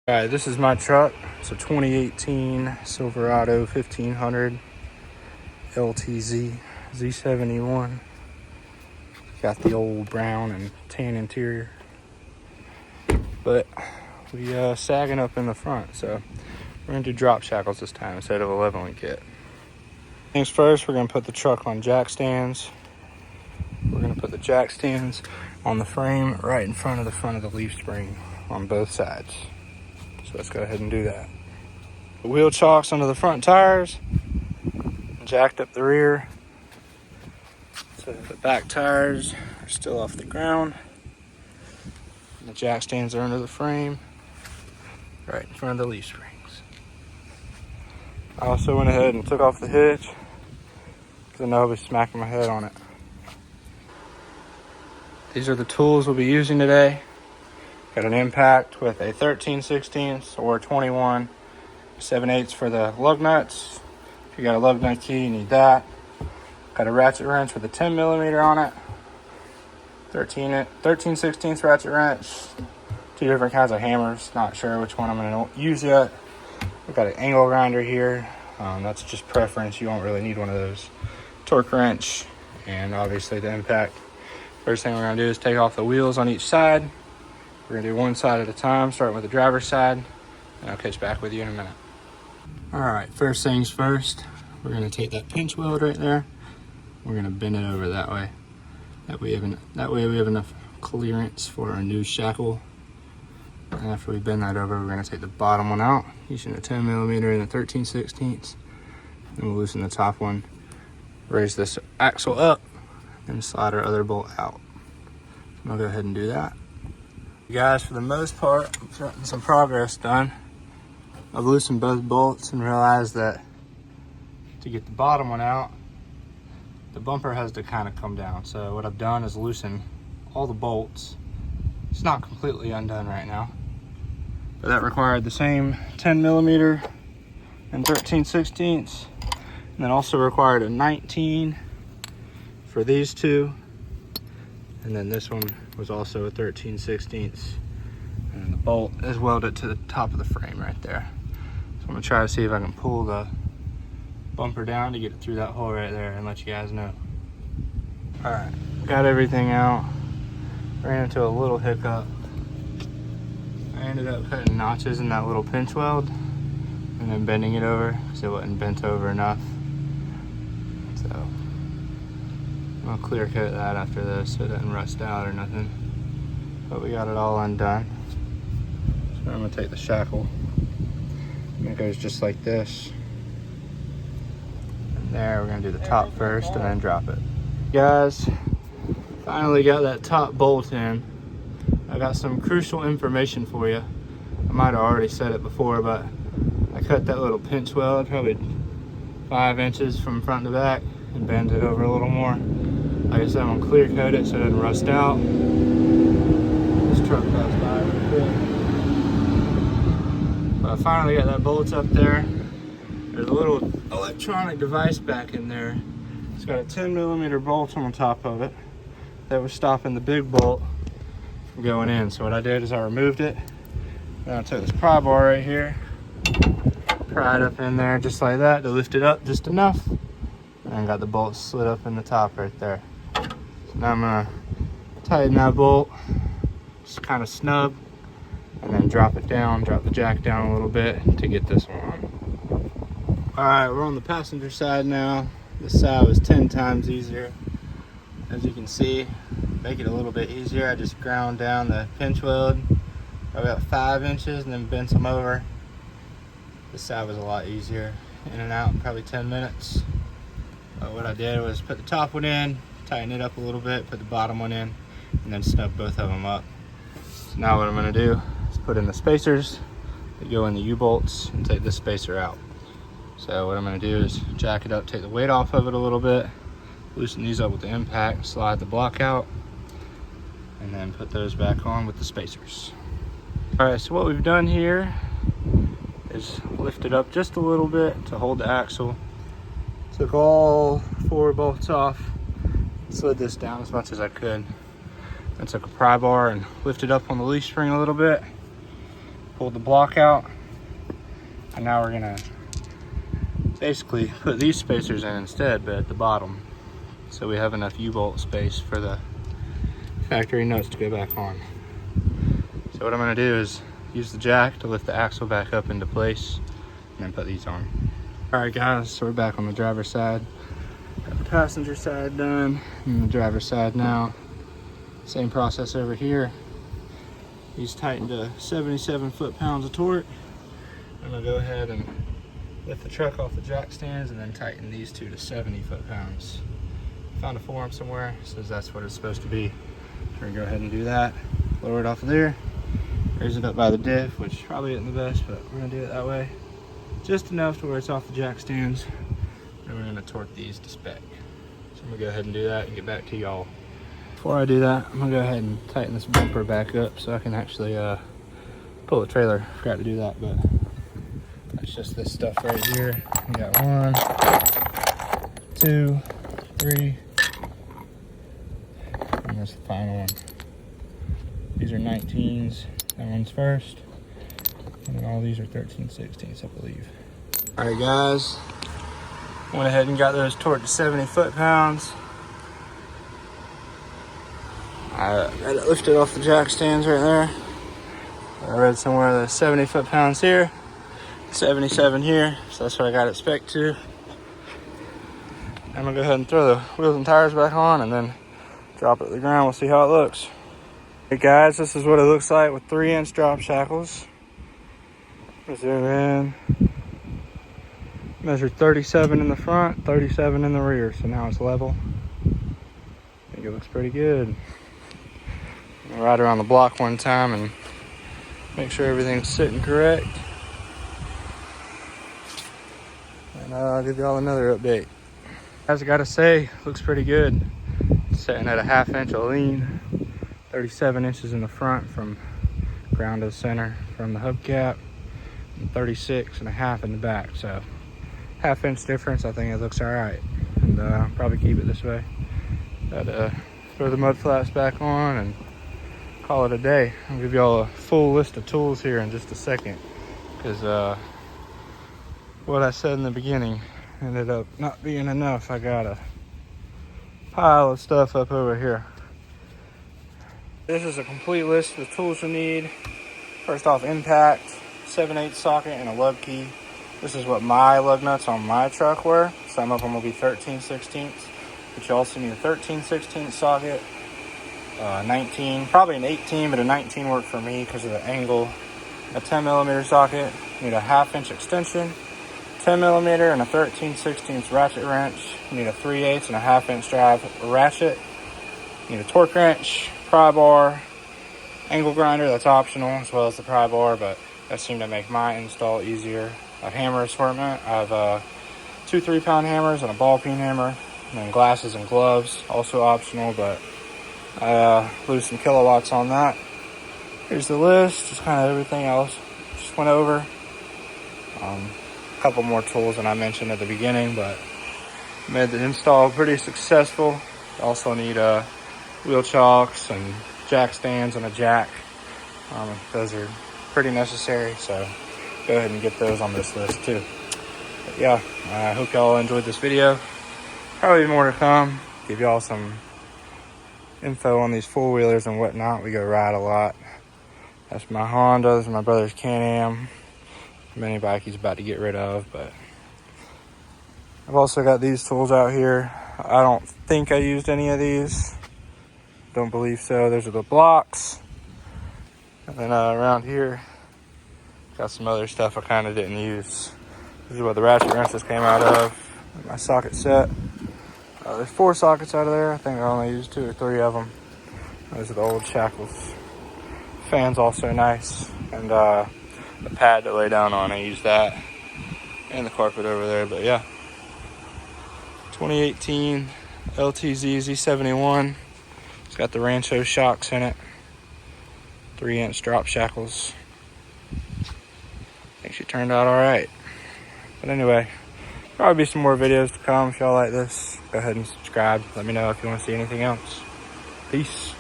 All right, this is my truck. It's a 2018 Silverado 1500 LTZ Z71. Got the old brown and tan interior, but we sagging up in the front, so we're gonna do drop shackles this time instead of 11-link kit. Things first, we're gonna put the truck on jack stands. We're gonna put the jack stands on the frame right in front of the leaf spring on both sides. So let's go ahead and do that. The wheel chocks under the front tires, jacked up the rear. So the back tires are still off the ground. And the jack stands are under the frame, right in front of the leaf springs. I also went ahead and took off the hitch because I know I'll be smacking my head on it. These are the tools we'll be using today. Got an impact with a 13/16 or 21 7/8 for the lug nuts. If you got a lug nut key, you need that. Got a ratchet wrench with a 10mm on it. 13/16 ratchet wrench. Two different kinds of hammers. Not sure which one I'm going to use yet. We've got an angle grinder here. That's just preference. You won't really need one of those. Torque wrench, and obviously the impact. First thing we're going to do is take off the wheels on each side. We're going to do one side at a time, starting with the driver's side, and I'll catch back with you in a minute. All right, first things first, we're going to take that pinch weld right there. We're going to bend it over that way. That way we have enough clearance for our new shackle. And after we bend that over, we're going to take the bottom one out using the 10mm and the 13/16. And we'll loosen the top one, raise this axle up, and slide our other bolt out. So I'll go ahead and do that. Guys, for the most part, I'm getting some progress done. I've loosened both bolts and realized that to get the bottom one out, the bumper has to kind of come down. So what I've done is loosen all the bolts. It's not completely undone right now, but that required the same 10mm and 13/16, and then also required a 19 for these two, and then this one was also a 13/16, and the bolt is welded to the top of the frame right there. So I'm gonna try to see if I can pull the bumper down to get it through that hole right there and let you guys know. All right, got everything out. Ran into a little hiccup. I ended up cutting notches in that little pinch weld and then bending it over because it wasn't bent over enough. So I'll clear coat that after this so it doesn't rust out or nothing. But we got it all undone. So I'm gonna take the shackle, and it goes just like this. And there, we're gonna do the top first and then drop it. Guys, finally got that top bolt in. I got some crucial information for you. I might have already said it before, but I cut that little pinch weld probably 5 inches from front to back and bend it over a little more. Like I said, I'm gonna clear coat it so it doesn't rust out. This truck passed by real quick. But I finally got that bolt up there. There's a little electronic device back in there. It's got a 10mm bolt on the top of it that was stopping the big bolt from going in. So what I did is I removed it. Then I took this pry bar right here, pried up in there just like that to lift it up just enough, and got the bolt slid up in the top right there. So now I'm gonna tighten that bolt, just kind of snug, and then drop it down, drop the jack down a little bit to get this one on. All right, we're on the passenger side now. This side was 10 times easier. As you can see, make it a little bit easier, I just ground down the pinch weld about 5 inches and then bent them over. This side was a lot easier, in and out in probably 10 minutes. But what I did was put the top one in, tighten it up a little bit, put the bottom one in, and then snug both of them up. So now what I'm gonna do is put in the spacers that go in the U-bolts and take this spacer out. So what I'm gonna do is jack it up, take the weight off of it a little bit, loosen these up with the impact, slide the block out, and then put those back on with the spacers. All right, so what we've done here is lift it up just a little bit to hold the axle. Took all 4 bolts off, slid this down as much as I could. I took a pry bar and lifted up on the leaf spring a little bit, pulled the block out, and now we're gonna basically put these spacers in instead, but at the bottom, so we have enough U-bolt space for the factory nuts to go back on. So what I'm gonna do is use the jack to lift the axle back up into place and then put these on. All right guys, so we're back on the driver's side. Got the passenger side done and the driver's side now. Same process over here. He's tightened to 77 foot-pounds of torque. I'm gonna go ahead and lift the truck off the jack stands and then tighten these two to 70 foot-pounds. Found a form somewhere, says that's what it's supposed to be. We're gonna go ahead and do that. Lower it off of there, raise it up by the diff, which probably isn't the best, but we're gonna do it that way. Just enough to where it's off the jack stands. And we're gonna torque these to spec. So I'm gonna go ahead and do that and get back to y'all. Before I do that, I'm gonna go ahead and tighten this bumper back up so I can actually pull the trailer. Forgot to do that, but that's just this stuff right here. We got 1, 2, 3, and that's the final one. These are 19s. That one's first. And then all these are 13/16, I believe. All right, guys. Went ahead and got those torqued to 70 foot-pounds. I got it lifted off the jack stands right there. I read somewhere the 70 foot-pounds here, 77 here, so that's what I got it spec to. I'm gonna go ahead and throw the wheels and tires back on and then drop it to the ground. We'll see how it looks. Hey guys, this is what it looks like with 3-inch drop shackles. Zoom in. Measured 37 in the front, 37 in the rear, so now it's level. I think it looks pretty good. I'll ride around the block one time and make sure everything's sitting correct. And I'll give y'all another update. As I gotta say, looks pretty good. Sitting at a 1/2 inch of lean, 37 inches in the front from ground to the center from the hubcap, and 36.5 in the back. So 1/2 inch difference. I think it looks all right, and probably keep it this way. But throw the mud flaps back on and call it a day. I'll give y'all a full list of tools here in just a second, because what I said in the beginning ended up not being enough. I got a pile of stuff up over here. This is a complete list of tools you need. First off, impact, 7/8 socket, and a lug key. This is what my lug nuts on my truck were. Some of them will be 13/16, but you also need a 13/16 socket. 19, probably an 18, but a 19 worked for me because of the angle. A 10mm socket, you need a 1/2 inch extension, 10mm, and a 13/16 ratchet wrench. You need a 3/8 and a 1/2 inch drive ratchet. You need a torque wrench, pry bar, angle grinder, that's optional, as well as the pry bar, but that seemed to make my install easier. A hammer assortment. I have 2 3-pound hammers and a ball peen hammer, and then glasses and gloves, also optional, but I lose some kilowatts on that. Here's the list, just kind of everything else just went over. A couple more tools than I mentioned at the beginning, but made the install pretty successful. Also need wheel chocks and jack stands and a jack. Those are pretty necessary, so go ahead and get those on this list too. But yeah, I hope y'all enjoyed this video. Probably more to come. Give y'all some info on these four-wheelers and whatnot. We go ride a lot. That's my Honda, this is my brother's Can-Am. Mini bike he's about to get rid of, but I've also got these tools out here. I don't think I used any of these. Don't believe so. Those are the blocks. And then around here, got some other stuff I kind of didn't use. This is what the ratchet wrenches came out of. My socket set. There's 4 sockets out of there. I think I only used 2 or 3 of them. Those are the old Shackles. Fan's also nice. And the pad to lay down on, I used that. And the carpet over there, but yeah. 2018 LTZ Z71. It's got the Rancho shocks in it. 3-inch drop shackles. I think she turned out all right. But anyway, probably be some more videos to come. If y'all like this, go ahead and subscribe. Let me know if you want to see anything else. Peace.